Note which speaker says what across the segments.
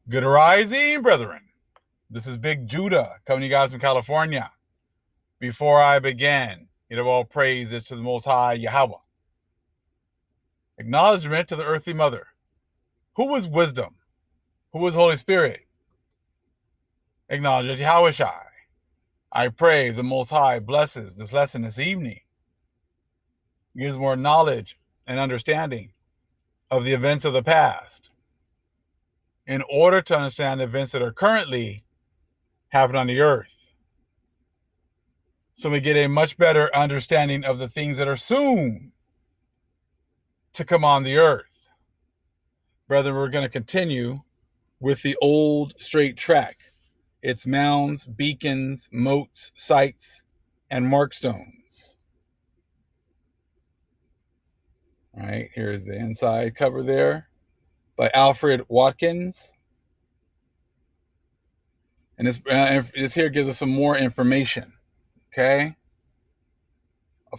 Speaker 1: Good rising, brethren. This is Big Judah coming to you guys from California. Before I begin, all praise is to the Most High Yahweh. Acknowledgement to the earthly mother. Who is wisdom? Who is Holy Spirit? Acknowledge Yahweh Shai. I pray the Most High blesses this lesson this evening, gives more knowledge and understanding of the events of the past in order to understand the events that are currently happening on the earth. So we get a much better understanding of the things that are soon to come on the earth. Brethren, we're going to continue with the old straight track. It's mounds, beacons, moats, sites, and markstones. All right, here's the inside cover there by Alfred Watkins. And this here gives us some more information, okay,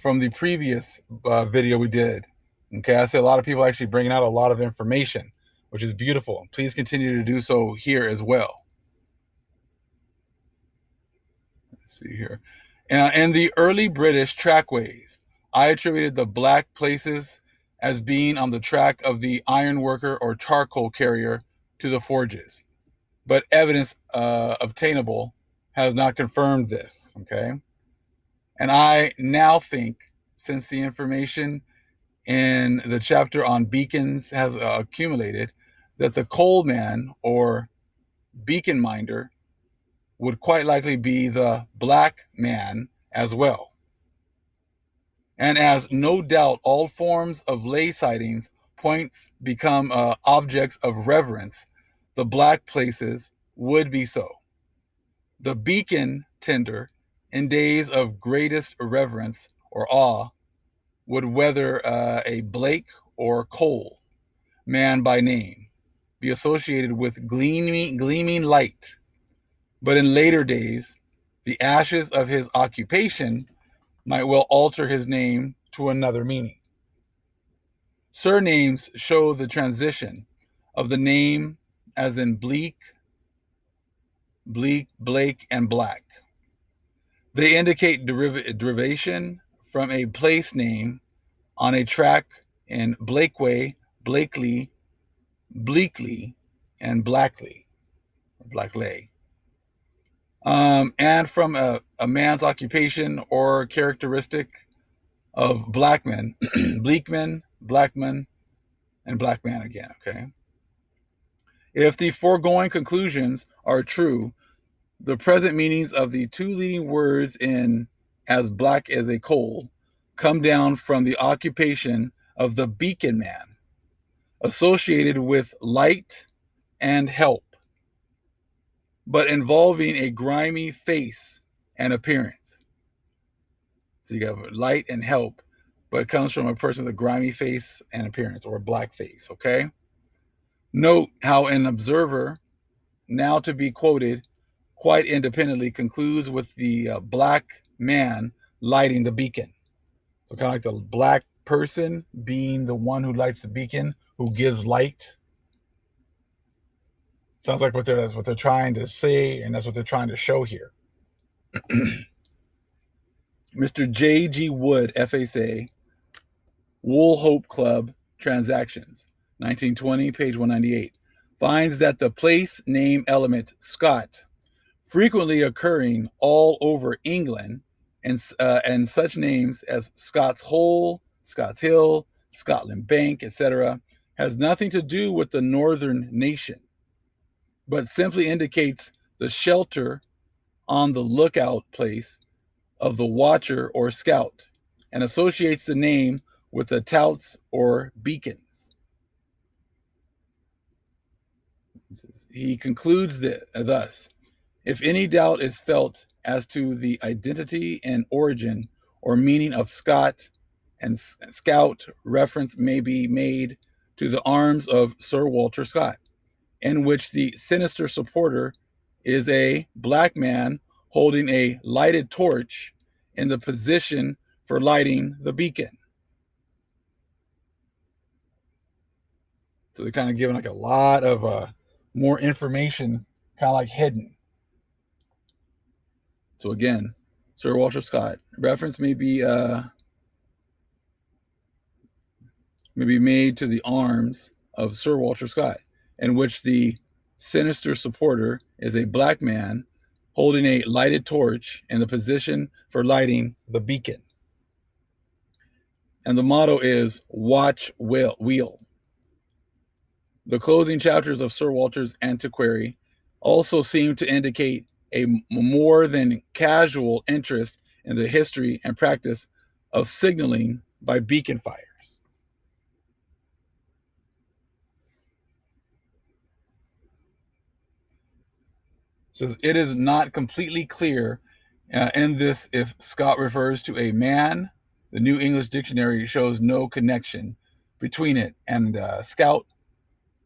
Speaker 1: from the previous video we did. Okay, I see a lot of people actually bringing out a lot of information, which is beautiful. Please continue to do so here as well. Let's see here. In the early British trackways, I attributed the black places as being on the track of the iron worker or charcoal carrier to the forges. But evidence obtainable has not confirmed this, okay? And I now think, since the information in the chapter on beacons has accumulated, that the coalman or beacon minder would quite likely be the black man as well. And as no doubt all forms of lay sightings points become objects of reverence, the black places would be so. The beacon tender, in days of greatest reverence or awe, would whether a Blake or Cole, man by name, be associated with gleaming light. But in later days, the ashes of his occupation might well alter his name to another meaning. Surnames show the transition of the name, as in Bleak, Blake, and Black. They indicate derivation from a place name on a track in Blakeway, Blakely, Bleakly, and Blackley. And from a man's occupation or characteristic of blackmen, bleakman, blackman, and black man again, okay? If the foregoing conclusions are true, the present meanings of the two leading words in as black as a coal come down from the occupation of the beacon man, associated with light and help, but involving a grimy face and appearance. So you have light and help, but it comes from a person with a grimy face and appearance, or a black face, okay? Note how an observer, now to be quoted, quite independently concludes with the black man lighting the beacon. So kind of like the black person being the one who lights the beacon, who gives light. Sounds like that's what they're trying to say, and that's what they're trying to show here. Mr. J.G. Wood, FSA, Wool Hope Club Transactions, 1920, page 198, finds that the place name element Scot, frequently occurring all over England, and such names as Scots Hole, Scots Hill, Scotland Bank, etc., has nothing to do with the northern nation, but simply indicates the shelter on the lookout place of the watcher or scout, and associates the name with the touts or beacons. He concludes thus: if any doubt is felt as to the identity and origin or meaning of Scot and Scout, reference may be made to the arms of Sir Walter Scott, in which the sinister supporter is a black man holding a lighted torch in the position for lighting the beacon. So they're kind of giving like a lot of more information kind of like hidden. So again, Sir Walter Scott. Reference may be made to the arms of Sir Walter Scott, in which the sinister supporter is a black man holding a lighted torch in the position for lighting the beacon. And the motto is Watch Wheel. The closing chapters of Sir Walter's Antiquary also seem to indicate a more than casual interest in the history and practice of signaling by beacon fires. So it is not completely clear in this if Scott refers to a man. The New English Dictionary shows no connection between it and scout,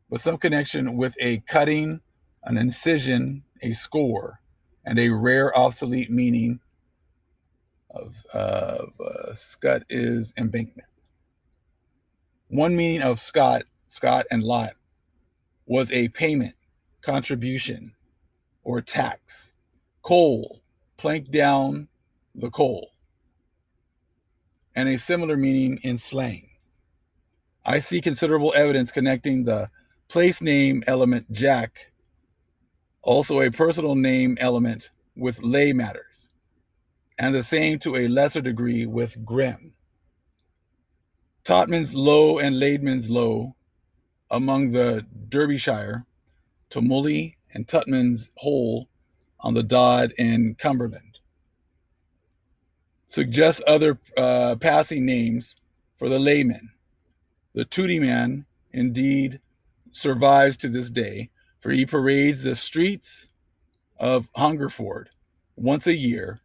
Speaker 1: but some connection with a cutting, an incision, a score, and a rare obsolete meaning of scut is embankment. One meaning of scot and lot was a payment, contribution, or tax. Coal, plank down the coal, and a similar meaning in slang. I see considerable evidence connecting the place name element Jack, also a personal name element, with lay matters, and the same to a lesser degree with Grim. Totman's Low and Laidman's Low among the Derbyshire, Tumully and Tutman's Hole on the Dodd in Cumberland. Suggest other passing names for the layman. The Tooty Man, indeed, survives to this day, for he parades the streets of Hungerford once a year,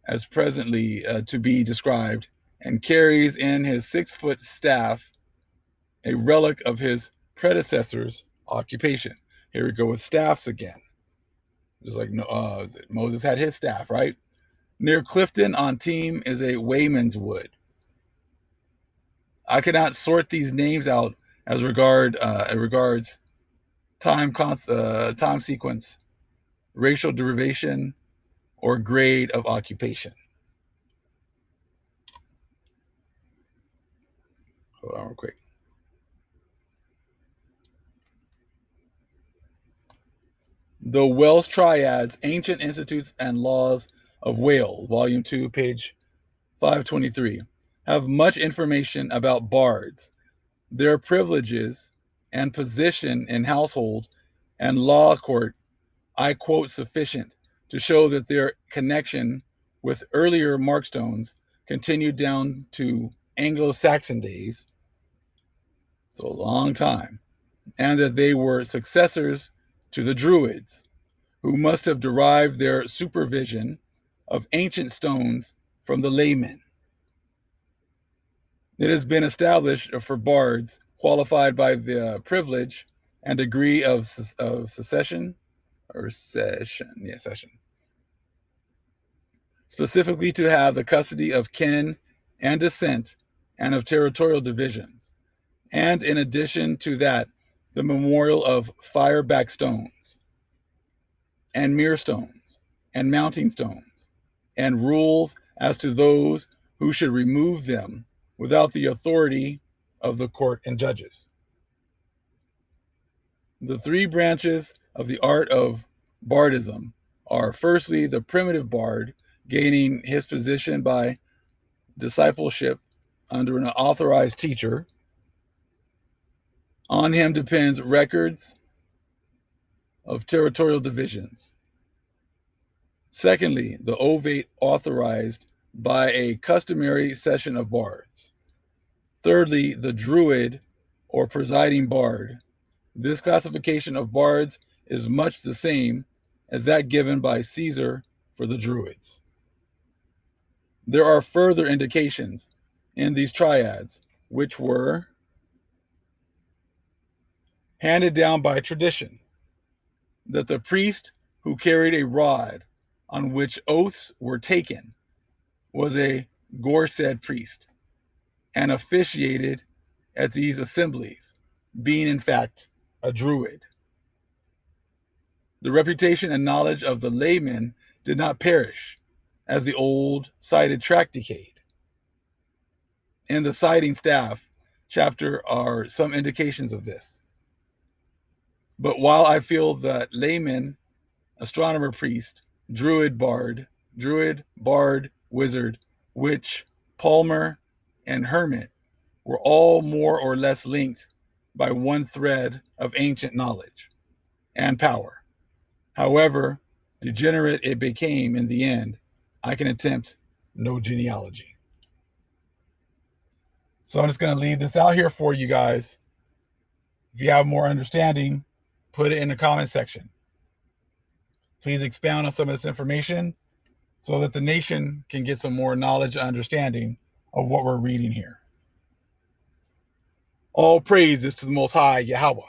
Speaker 1: as presently to be described, and carries in his 6-foot staff a relic of his predecessor's occupation. Here we go with staffs again. Just like Moses had his staff, right? Near Clifton on Team is a Wayman's Wood. I cannot sort these names out as regards time sequence, racial derivation, or grade of occupation. Hold on real quick. The Welsh Triads, Ancient Institutes and Laws of Wales, Volume 2, page 523, have much information about bards, their privileges and position in household and law court. I quote sufficient to show that their connection with earlier markstones continued down to Anglo-Saxon days, so a long time, and that they were successors to the druids, who must have derived their supervision of ancient stones from the laymen. It has been established for bards qualified by the privilege and degree of session, specifically to have the custody of kin and descent and of territorial divisions, and in addition to that, the memorial of fireback stones and mere stones and mounting stones, and rules as to those who should remove them without the authority of the court and judges. The three branches of the art of bardism are firstly the primitive bard, gaining his position by discipleship under an authorized teacher. On him depends records of territorial divisions. Secondly, the ovate authorized by a customary session of bards. Thirdly, the druid or presiding bard. This classification of bards is much the same as that given by Caesar for the druids. There are further indications in these triads, which were handed down by tradition, that the priest who carried a rod on which oaths were taken was a Gorsed priest and officiated at these assemblies, being in fact a druid. The reputation and knowledge of the laymen did not perish as the old sighted track decayed. In the sighting staff chapter are some indications of this. But while I feel that layman, astronomer, priest, druid, bard, wizard, witch, palmer, and hermit were all more or less linked by one thread of ancient knowledge and power. However degenerate it became in the end, I can attempt no genealogy. So I'm just going to leave this out here for you guys. If you have more understanding, put it in the comment section. Please expound on some of this information so that the nation can get some more knowledge and understanding of what we're reading here. All praise is to the Most High Yahweh.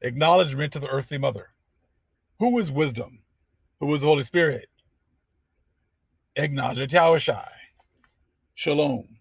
Speaker 1: Acknowledgement to the earthly mother. Who is wisdom? Who is the Holy Spirit? Acknowledge Yahushai. Shalom.